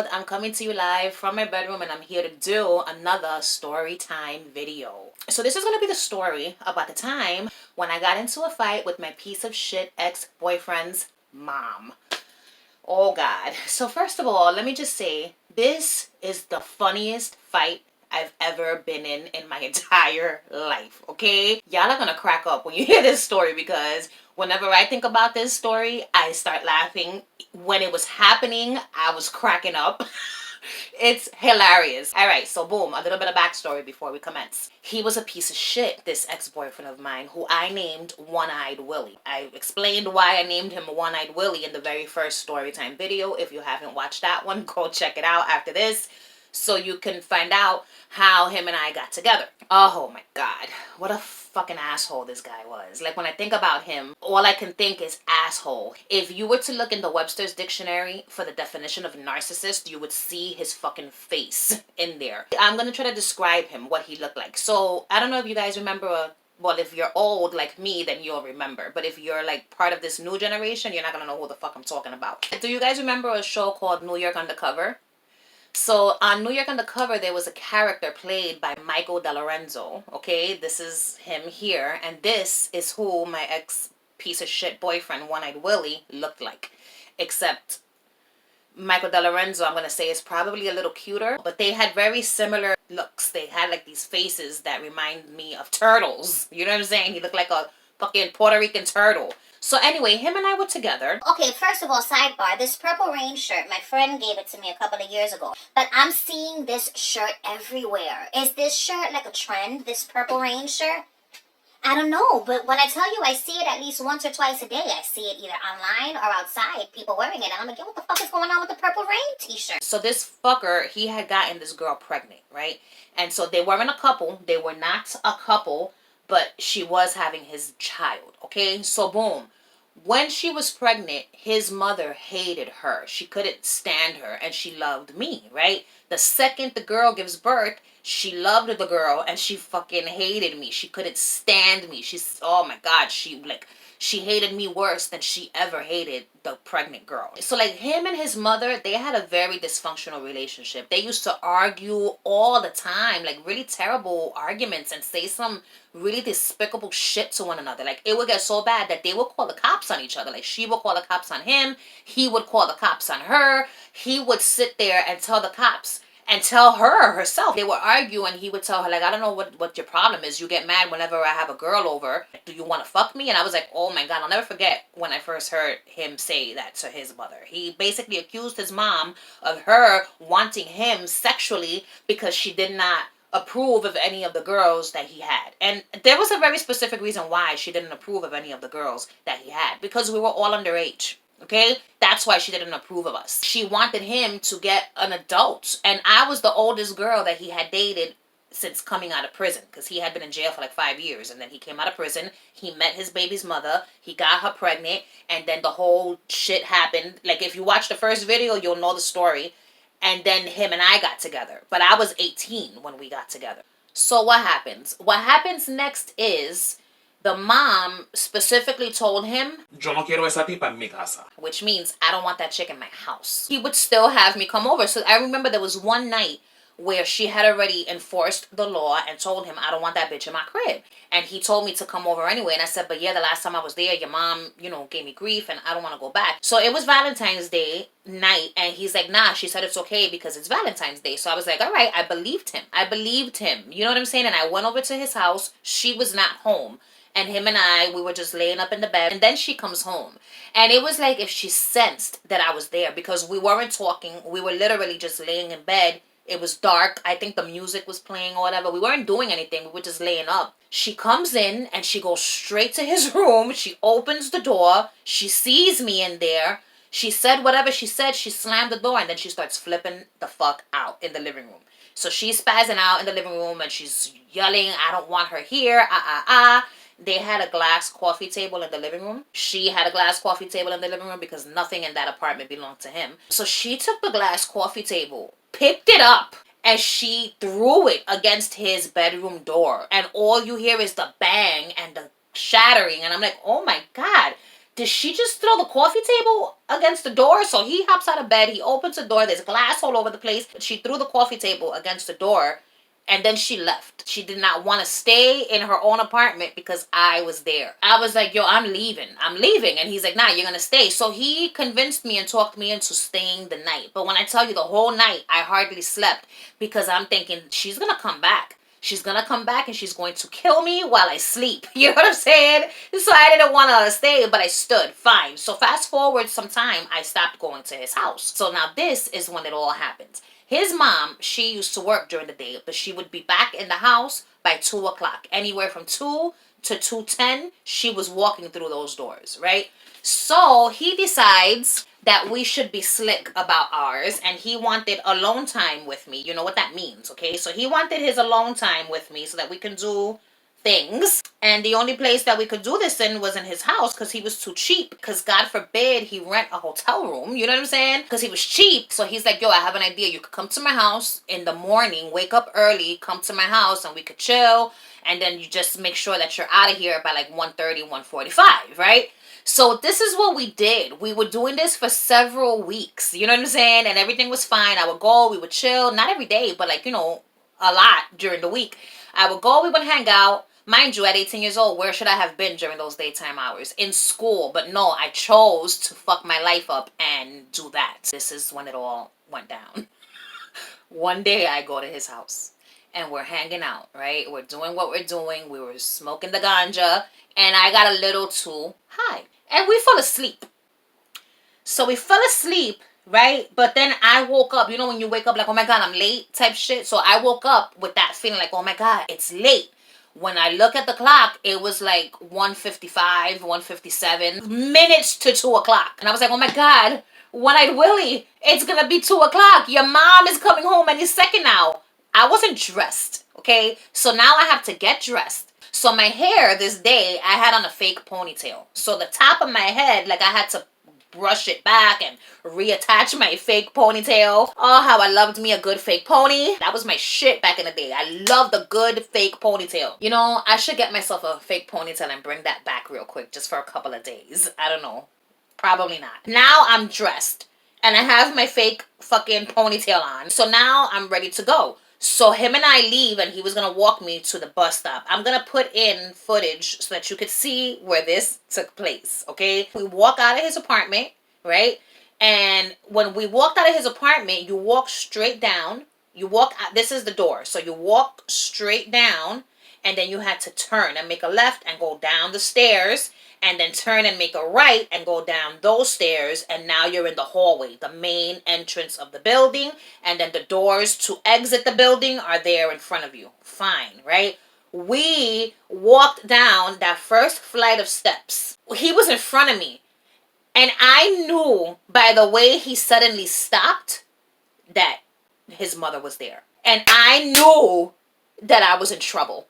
world. I'm coming to you live from my bedroom and I'm here to do another story time video. So this is going to be the story about the time when I got into a fight with my piece of shit ex-boyfriend's mom. Oh God. So first of all, let me just say, this is the funniest fight I've ever been in my entire life, okay? Y'all are gonna crack up when you hear this story because whenever I think about this story, I start laughing. When it was happening, I was cracking up. It's hilarious. All right, so boom, a little bit of backstory before we commence. He was a piece of shit, this ex-boyfriend of mine, who I named One-Eyed Willie. I explained why I named him One-Eyed Willie in the very first Storytime video. If you haven't watched that one, go check it out after this so you can find out how him and I got together. Oh my God, what a fucking asshole this guy was. Like, when I think about him, all I can think is asshole. If you were to look in the Webster's dictionary for the definition of narcissist, you would see his fucking face in there. I'm gonna try to describe him, what he looked like. So I don't know if you guys remember, well, if you're old like me, then you'll remember. But if you're like part of this new generation, you're not gonna know who the fuck I'm talking about. Do you guys remember a show called New York Undercover? So on New York Undercover, there was a character played by Michael DeLorenzo. Okay, this is him here. And this is who my ex piece of shit boyfriend, One-Eyed Willie, looked like. Except Michael DeLorenzo, I'm going to say, is probably a little cuter. But they had very similar looks. They had like these faces that remind me of turtles. You know what I'm saying? He looked like a fucking Puerto Rican turtle. So anyway, him and I were together. Okay, first of all, sidebar, this Purple Rain shirt, my friend gave it to me a couple of years ago. But I'm seeing this shirt everywhere. Is this shirt like a trend, this Purple Rain shirt? I don't know, but when I tell you I see it at least once or twice a day, I see it either online or outside, people wearing it. And I'm like, yo, what the fuck is going on with the Purple Rain t-shirt? So this fucker, he had gotten this girl pregnant, right? And so they weren't a couple. They were not a couple, but she was having his child, okay? So boom. When she was pregnant, his mother hated her. She couldn't stand her, and she loved me, right? The second the girl gives birth, she loved the girl, and she fucking hated me. She couldn't stand me. Oh my God, she hated me worse than she ever hated the pregnant girl. So like him and his mother, they had a very dysfunctional relationship. They used to argue all the time, like really terrible arguments, and say some really despicable shit to one another. Like it would get so bad that they would call the cops on each other. Like she would call the cops on him. He would call the cops on her. He would sit there and tell the cops and tell her herself. They would argue and he would tell her, like, I don't know what your problem is. You get mad whenever I have a girl over. Do you want to fuck me? And I was like, oh my God, I'll never forget when I first heard him say that to his mother. He basically accused his mom of her wanting him sexually because she did not approve of any of the girls that he had. And there was a very specific reason why she didn't approve of any of the girls that he had. Because we were all underage. Okay? That's why she didn't approve of us. She wanted him to get an adult. And I was the oldest girl that he had dated since coming out of prison. Because he had been in jail for like 5 years. And then he came out of prison. He met his baby's mother. He got her pregnant. And then the whole shit happened. Like if you watch the first video, you'll know the story. And then him and I got together. But I was 18 when we got together. So what happens? What happens next is the mom specifically told him, Yo no quiero esa tipa en mi casa. which means I don't want that chick in my house. He would still have me come over. So I remember there was one night where she had already enforced the law and told him, I don't want that bitch in my crib. And he told me to come over anyway. And I said, but yeah, the last time I was there, your mom, gave me grief and I don't want to go back. So it was Valentine's Day night. And he's like, nah, she said it's okay because it's Valentine's Day. So I was like, all right, I believed him. You know what I'm saying? And I went over to his house. She was not home. And him and I, we were just laying up in the bed. And then she comes home. And it was like if she sensed that I was there because we weren't talking. We were literally just laying in bed. It was dark. I think the music was playing or whatever. We weren't doing anything. We were just laying up. She comes in and she goes straight to his room. She opens the door. She sees me in there. She said whatever she said. She slammed the door and then she starts flipping the fuck out in the living room. So she's spazzing out in the living room and she's yelling, I don't want her here. They had a glass coffee table in the living room. She had a glass coffee table in the living room because nothing in that apartment belonged to him. So she took the glass coffee table, picked it up, and she threw it against his bedroom door. And all you hear is the bang and the shattering. And I'm like, oh my God, did she just throw the coffee table against the door? So he hops out of bed, he opens the door, there's glass all over the place. She threw the coffee table against the door, and then she left. She did not want to stay in her own apartment because I was there. I was like, yo, I'm leaving. I'm leaving. And he's like, nah, you're going to stay. So he convinced me and talked me into staying the night. But when I tell you the whole night, I hardly slept because I'm thinking she's going to come back. She's going to come back and she's going to kill me while I sleep. You know what I'm saying? So I didn't want to stay, but I stood. Fine. So fast forward some time, I stopped going to his house. So now this is when it all happens. His mom, she used to work during the day, but she would be back in the house by 2 o'clock. Anywhere from 2 to 2:10, she was walking through those doors, right? So he decides that we should be slick about ours, and he wanted alone time with me. You know what that means, okay? So he wanted his alone time with me so that we can do things. And the only place that we could do this in was in his house because he was too cheap. Because God forbid he rent a hotel room. You know what I'm saying? Because he was cheap. So he's like, yo, I have an idea. You could come to my house in the morning, wake up early, come to my house, and we could chill. And then you just make sure that you're out of here by like 1:30, 1:45, right? So this is what we did. We were doing this for several weeks. You know what I'm saying? And everything was fine. I would go, we would chill. Not every day, but like, you know, a lot during the week. I would go, we would hang out. Mind you, at 18 years old, where should I have been during those daytime hours? In school. But no, I chose to fuck my life up and do that. This is when it all went down. One day I go to his house and we're hanging out, right? We're doing what we're doing. We were smoking the ganja and I got a little too high. And we fell asleep. So we fell asleep, right? But then I woke up. You know when you wake up like, oh my God, I'm late type shit? So I woke up with that feeling like, oh my God, it's late. When I look at the clock, it was like 1:55, 1:57 minutes to 2 o'clock. And I was like, oh my God, one-eyed Willie, it's going to be 2 o'clock. Your mom is coming home any second now. I wasn't dressed, okay? So now I have to get dressed. So my hair this day, I had on a fake ponytail. So the top of my head, like I had to brush it back and reattach my fake ponytail. Oh, how I loved me a good fake pony. That was my shit back in the day. I loved a good fake ponytail. You know, I should get myself a fake ponytail and bring that back real quick just for a couple of days. I don't know. Probably not. Now I'm dressed and I have my fake fucking ponytail on. So now I'm ready to go. So him and I leave and he was going to walk me to the bus stop. I'm going to put in footage so that you could see where this took place, okay? We walk out of his apartment, right? And when we walked out of his apartment, you walk straight down. You walk out, this is the door. So you walk straight down and then you had to turn and make a left and go down the stairs and then turn and make a right and go down those stairs, and now you're in the hallway, the main entrance of the building, and then the doors to exit the building are there in front of you. Fine, right? We walked down that first flight of steps. He was in front of me, and I knew by the way he suddenly stopped that his mother was there. And I knew that I was in trouble.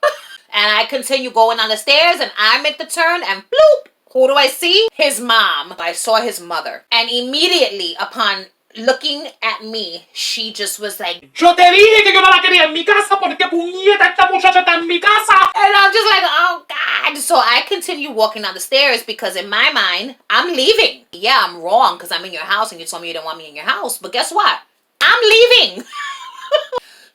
And I continue going on the stairs and I make the turn and bloop. Who do I see? His mom. I saw his mother. And immediately upon looking at me, she just was like, Yo te dije que yo no la quería en mi casa porque puñeta esta muchacha está en mi casa. and I'm just like, oh God. So I continue walking down the stairs because in my mind, I'm leaving. Yeah, I'm wrong because I'm in your house and you told me you didn't want me in your house. But guess what? I'm leaving.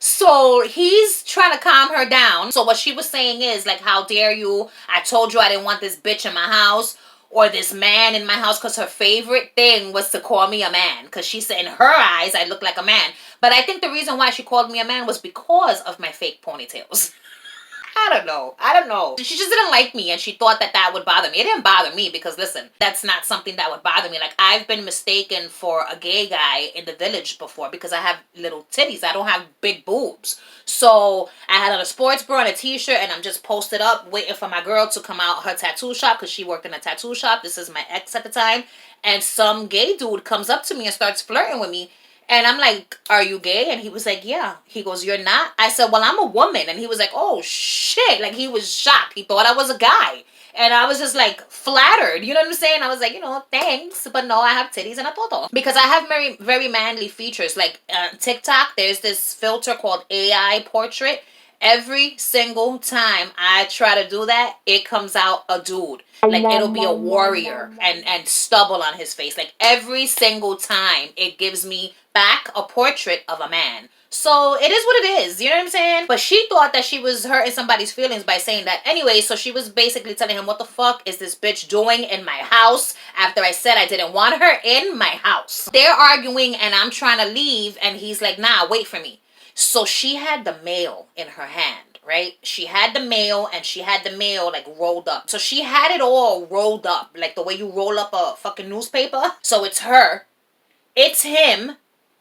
So he's trying to calm her down. So what she was saying is like, how dare you? I told you I didn't want this bitch in my house or this man in my house, because her favorite thing was to call me a man. Because she said in her eyes, I look like a man. But I think the reason why she called me a man was because of my fake ponytails. I don't know. She just didn't like me and she thought that that would bother me. It didn't bother me because, listen, that's not something that would bother me. Like, I've been mistaken for a gay guy in the village before because I have little titties. I don't have big boobs. So I had on a sports bra and a t-shirt and I'm just posted up waiting for my girl to come out her tattoo shop because she worked in a tattoo shop. This is my ex at the time. And some gay dude comes up to me and starts flirting with me. And I'm like, are you gay? And he was like, yeah. He goes, you're not? I said, well, I'm a woman. And he was like, oh, shit. Like, he was shocked. He thought I was a guy. And I was just, like, flattered. You know what I'm saying? I was like, you know, thanks. But no, I have titties and a toto. Because I have very, very manly features. Like, TikTok, there's this filter called AI portrait. Every single time I try to do that, it comes out a dude. Like, it'll be a warrior and stubble on his face. Like, every single time it gives me back a portrait of a man. So it is what it is, you know what I'm saying? But she thought that she was hurting somebody's feelings by saying that anyway, so she was basically telling him, what the fuck is this bitch doing in my house after I said I didn't want her in my house? They're arguing and I'm trying to leave and he's like, nah, wait for me. So she had the mail in her hand, right? She had the mail and she had the mail like rolled up. So she had it all rolled up, like the way you roll up a fucking newspaper. So it's her, it's him,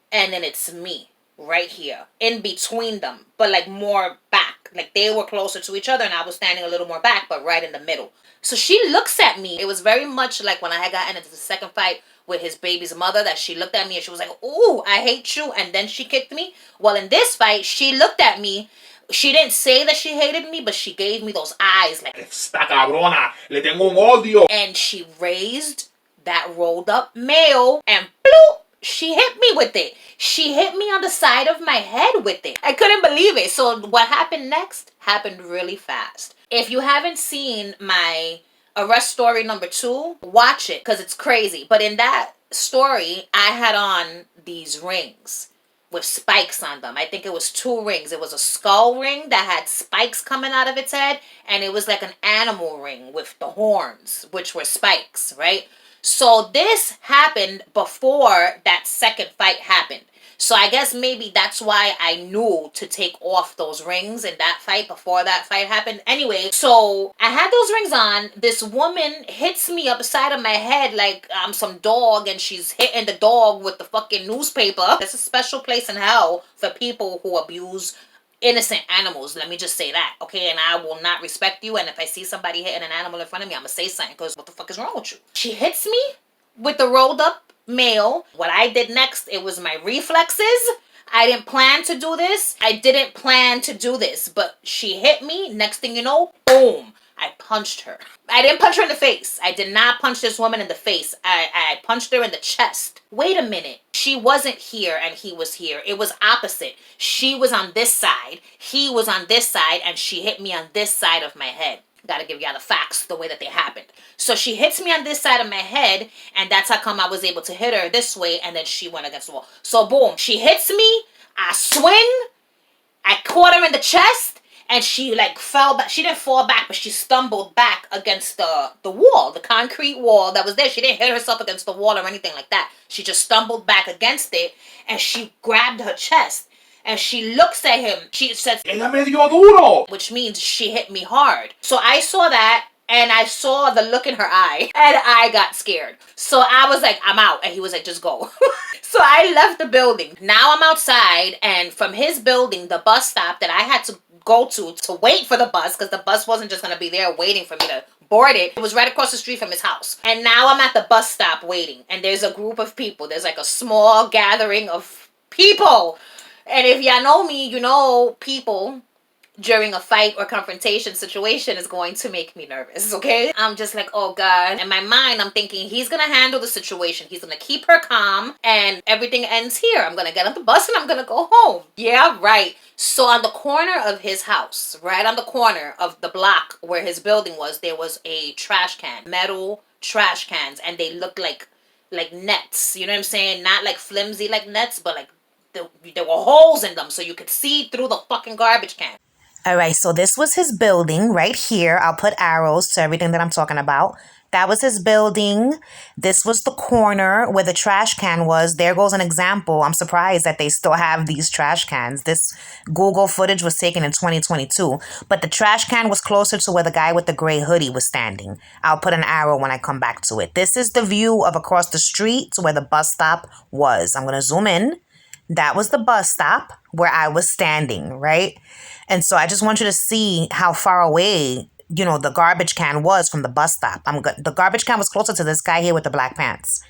and then it's me right here in between them, but like more back. Like they were closer to each other and I was standing a little more back, but right in the middle. So she looks at me. It was very much like when I had gotten into the second fight with his baby's mother, that she looked at me and she was like, ooh, I hate you. And then she kicked me. Well, in this fight, she looked at me. She didn't say that she hated me, but she gave me those eyes like, Esta cabrona, le tengo un odio. and she raised that rolled up mail and bloop, she hit me with it. She hit me on the side of my head with it. I couldn't believe it. So what happened next happened really fast. If you haven't seen my arrest story number 2, watch it because it's crazy. But in that story, I had on these rings with spikes on them. I think it was 2 rings. It was a skull ring that had spikes coming out of its head, and it was like an animal ring with the horns, which were spikes, right? So this happened before that second fight happened. So I guess maybe that's why I knew to take off those rings in that fight before that fight happened. Anyway, so I had those rings on. This woman hits me upside of my head like I'm some dog, and she's hitting the dog with the fucking newspaper. There's a special place in hell for people who abuse innocent animals. Let me just say that, okay? And I will not respect you. And if I see somebody hitting an animal in front of me, I'm gonna say something, because what the fuck is wrong with you? She hits me with the rolled up mail. What I did next, it was my reflexes. I didn't plan to do this. But she hit me. Next thing you know, boom, I punched her. I didn't punch her in the face. I did not punch this woman in the face. I punched her in the chest. Wait a minute. She wasn't here and he was here. It was opposite. She was on this side. He was on this side, and she hit me on this side of my head. Gotta give y'all the facts the way that they happened. So she hits me on this side of my head, and that's how come I was able to hit her this way, and then she went against the wall. So boom, she hits me, I swing, I caught her in the chest, and she like fell back. She didn't fall back, but she stumbled back against the wall, the concrete wall that was there. She didn't hit herself against the wall or anything like that. She just stumbled back against it, and she grabbed her chest. And she looks at him. She says, Ella me dio duro. which means she hit me hard. So I saw that, and I saw the look in her eye, and I got scared. So I was like, I'm out. And he was like, just go. So I left the building. Now I'm outside, and from his building, the bus stop that I had to go to wait for the bus, because the bus wasn't just going to be there waiting for me to board it. It was right across the street from his house. And now I'm at the bus stop waiting, and there's a group of people. There's like a small gathering of people. And if y'all know me, you know people during a fight or confrontation situation is going to make me nervous, okay? I'm just like, oh God. In my mind, I'm thinking he's going to handle the situation. He's going to keep her calm, and everything ends here. I'm going to get on the bus and I'm going to go home. Yeah, right. So on the corner of his house, right on the corner of the block where his building was, there was a trash can, metal trash cans, and they looked like nets. You know what I'm saying? Not like flimsy like nets, but like there were holes in them so you could see through the fucking garbage can. All right, so this was his building right here. I'll put arrows to everything that I'm talking about. That was his building. This was the corner where the trash can was. There goes an example. I'm surprised that they still have these trash cans. This Google footage was taken in 2022, but the trash can was closer to where the guy with the gray hoodie was standing. I'll put an arrow when I come back to it. This is the view of across the street to where the bus stop was. I'm going to zoom in. That was the bus stop where I was standing, right? And so I just want you to see how far away, you know, the garbage can was from the bus stop. The garbage can was closer to this guy here with the black pants.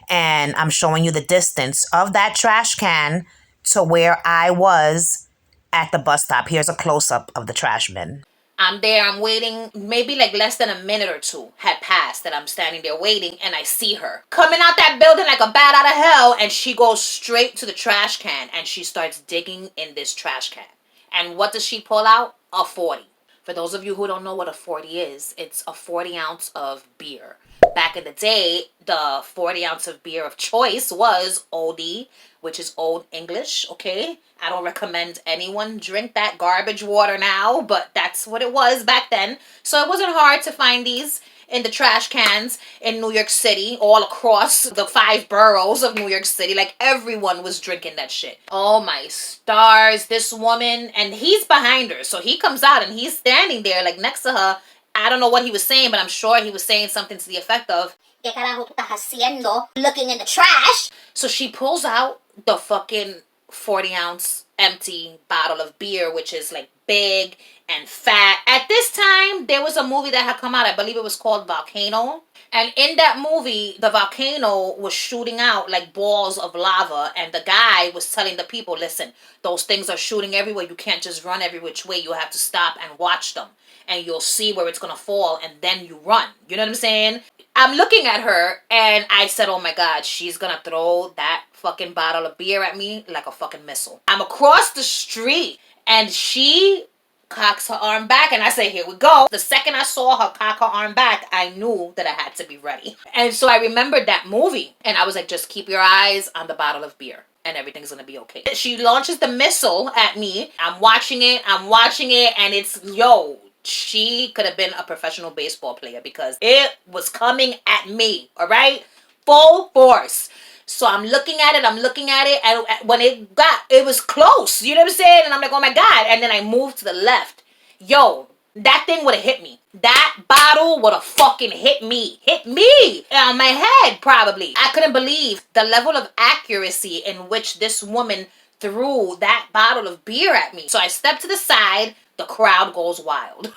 And I'm showing you the distance of that trash can to where I was at the bus stop. Here's a close-up of the trash bin. I'm there, I'm waiting, maybe like less than a minute or two had passed that I'm standing there waiting, and I see her coming out that building like a bat out of hell, and she goes straight to the trash can and she starts digging in this trash can. And what does she pull out? A 40. For those of you who don't know what a 40 is, it's a 40 ounce of beer. Back in the day, the 40 ounce of beer of choice was OD, which is Old English, okay? I don't recommend anyone drink that garbage water now, but that's what it was back then. So it wasn't hard to find these in the trash cans in New York City, all across the 5 boroughs of New York City. Like, everyone was drinking that shit. Oh my stars, this woman, and he's behind her. So he comes out and he's standing there, like, next to her. I don't know what he was saying, but I'm sure he was saying something to the effect of, ¿Qué carajo tú estás haciendo? Looking in the trash. so she pulls out the fucking 40 ounce empty bottle of beer, which is like big and fat. At this time, there was a movie that had come out. I believe it was called Volcano. And in that movie, the volcano was shooting out like balls of lava. And the guy was telling the people, listen, those things are shooting everywhere. You can't just run every which way. You have to stop and watch them. And you'll see where it's going to fall. And then you run. You know what I'm saying? I'm looking at her and I said, oh my God, she's going to throw that fucking bottle of beer at me like a fucking missile. I'm across the street and she cocks her arm back and I say, here we go. The second I saw her cock her arm back, I knew that I had to be ready. And so I remembered that movie and I was like, just keep your eyes on the bottle of beer and everything's gonna be okay. She launches the missile at me. I'm watching it and it's, yo, she could have been a professional baseball player because it was coming at me, all right? Full force. So I'm looking at it, and when it was close, you know what I'm saying? And I'm like, oh my God. And then I moved to the left. Yo, that thing would have hit me. That bottle would have fucking hit me. Hit me! On my head, probably. I couldn't believe the level of accuracy in which this woman threw that bottle of beer at me. So I stepped to the side. The crowd goes wild.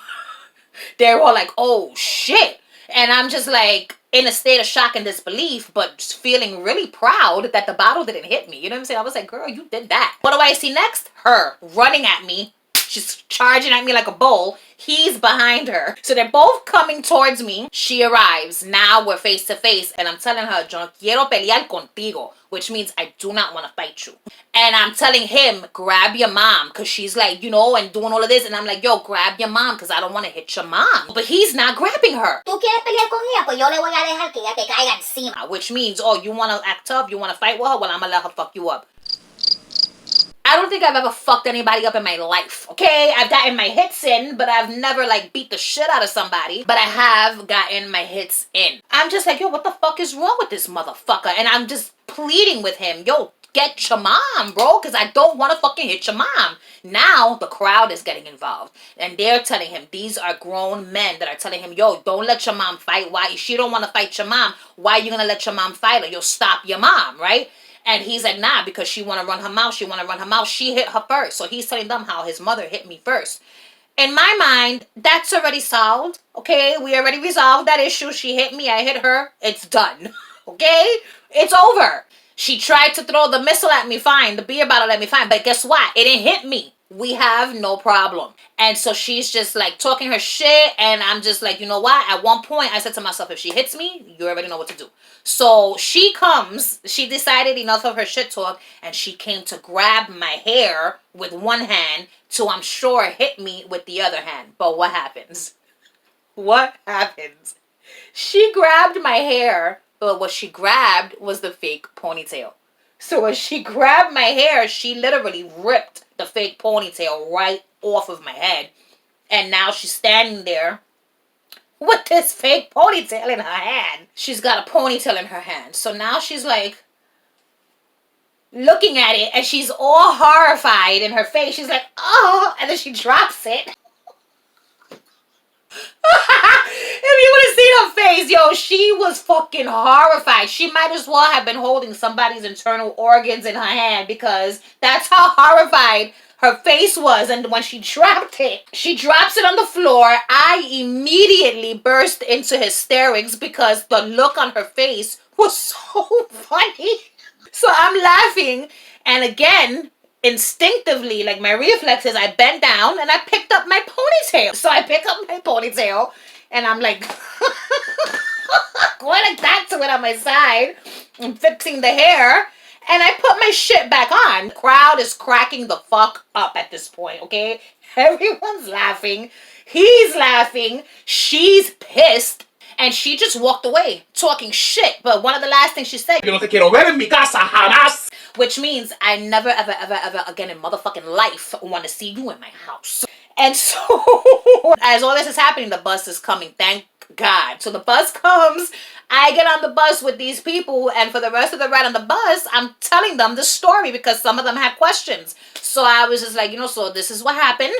They're all like, oh shit. And I'm just like in a state of shock and disbelief, but just feeling really proud that the bottle didn't hit me. You know what I'm saying? I was like, girl, you did that. What do I see next? Her running at me. She's charging at me like a bull. He's behind her. So they're both coming towards me. She arrives. Now we're face to face. And I'm telling her, yo no quiero pelear contigo, which means I do not want to fight you. And I'm telling him, grab your mom. Because she's like, you know, and doing all of this. And I'm like, yo, grab your mom because I don't want to hit your mom. But he's not grabbing her. ¿Tú quieres pelear con ella? Pues yo le voy a dejar que ella te caiga encima. Which means, oh, you want to act tough? You want to fight with her? Well, I'm going to let her fuck you up. I don't think I've ever fucked anybody up in my life, okay? I've gotten my hits in, but I've never, like, beat the shit out of somebody. But I have gotten my hits in. I'm just like, yo, what the fuck is wrong with this motherfucker? And I'm just pleading with him, yo, get your mom, bro, because I don't want to fucking hit your mom. Now, the crowd is getting involved. And they're telling him, these are grown men that are telling him, yo, don't let your mom fight. Why? If she don't want to fight your mom, why are you going to let your mom fight her? You'll stop your mom, right? And he's like, nah, because she want to run her mouth. She hit her first. So he's telling them how his mother hit me first. In my mind, that's already solved. Okay, we already resolved that issue. She hit me, I hit her. It's done. Okay? It's over. She tried to throw the missile at me, fine. The beer bottle at me, fine. But guess what? It didn't hit me. We have no problem. And so she's just like talking her shit. And I'm just like, you know what? At one point, I said to myself, if she hits me, you already know what to do. So she comes, she decided enough of her shit talk. And she came to grab my hair with one hand to, I'm sure, hit me with the other hand. But what happens? What happens? She grabbed my hair, but what she grabbed was the fake ponytail. So when she grabbed my hair, she literally ripped the fake ponytail right off of my head. And now she's standing there with this fake ponytail in her hand. She's got a ponytail in her hand. So now she's like looking at it and she's all horrified in her face. She's like, oh, and then she drops it. If you would have seen her face, yo, she was fucking horrified. She might as well have been holding somebody's internal organs in her hand because that's how horrified her face was. And when she dropped it, she drops it on the floor. I immediately burst into hysterics because the look on her face was so funny. So I'm laughing, and again, instinctivly, like my reflexes, I bent down and I picked up my ponytail. So I pick up my ponytail and I'm like going like that to it on my side and fixing the hair. And I put my shit back on. The crowd is cracking the fuck up at this point, okay? Everyone's laughing. He's laughing. She's pissed. And she just walked away talking shit. But one of the last things she said, Yo no te quiero ver en mi casa jamás. which means I never, ever, ever, ever again in motherfucking life want to see you in my house. And so, as all this is happening, the bus is coming. Thank God. So the bus comes. I get on the bus with these people, and for the rest of the ride on the bus, I'm telling them the story because some of them had questions. So I was just like, so this is what happened.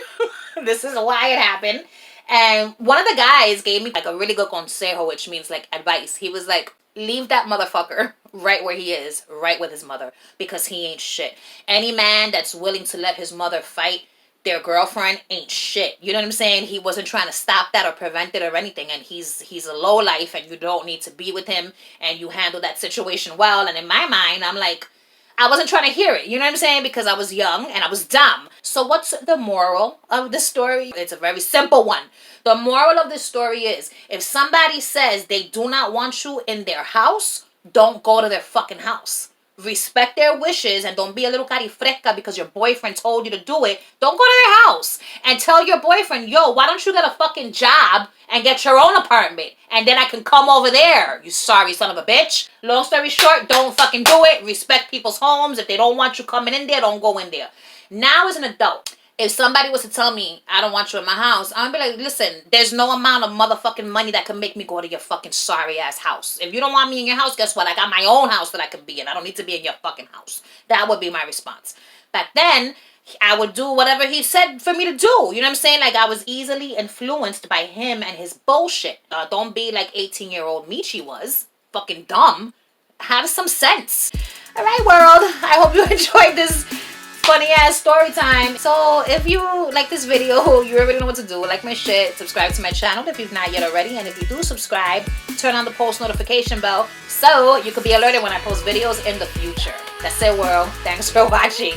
This is why it happened. And one of the guys gave me like a really good consejo, which means like advice. He was like, leave that motherfucker right where he is, right with his mother, because he ain't shit. Any man that's willing to let his mother fight their girlfriend ain't shit. You know what I'm saying? He wasn't trying to stop that or prevent it or anything. And he's a low life and you don't need to be with him, and you handle that situation well. And in my mind, I'm like, I wasn't trying to hear it. You know what I'm saying? Because I was young and I was dumb. So what's the moral of the story? It's a very simple one. The moral of the story is, if somebody says they do not want you in their house, don't go to their fucking house. Respect their wishes and don't be a little carifresca because your boyfriend told you to do it. Don't go to their house and tell your boyfriend, yo, why don't you get a fucking job and get your own apartment, and then I can come over there, you sorry son of a bitch. Long story short, don't fucking do it. Respect people's homes. If they don't want you coming in there, don't go in there. Now as an adult, if somebody was to tell me, I don't want you in my house, I'm gonna be like, listen, there's no amount of motherfucking money that can make me go to your fucking sorry ass house. If you don't want me in your house, guess what? I got my own house that I can be in. I don't need to be in your fucking house. That would be my response. Back then, I would do whatever he said for me to do. You know what I'm saying? Like, I was easily influenced by him and his bullshit. Don't be like 18-year-old Michi was. Fucking dumb. Have some sense. All right, world. I hope you enjoyed this funny ass story time. So if you like this video, you already know what to do. Like my shit, subscribe to my channel if you've not yet already, and if you do subscribe, turn on the post notification bell so you can be alerted when I post videos in the future. That's it, world. Thanks for watching.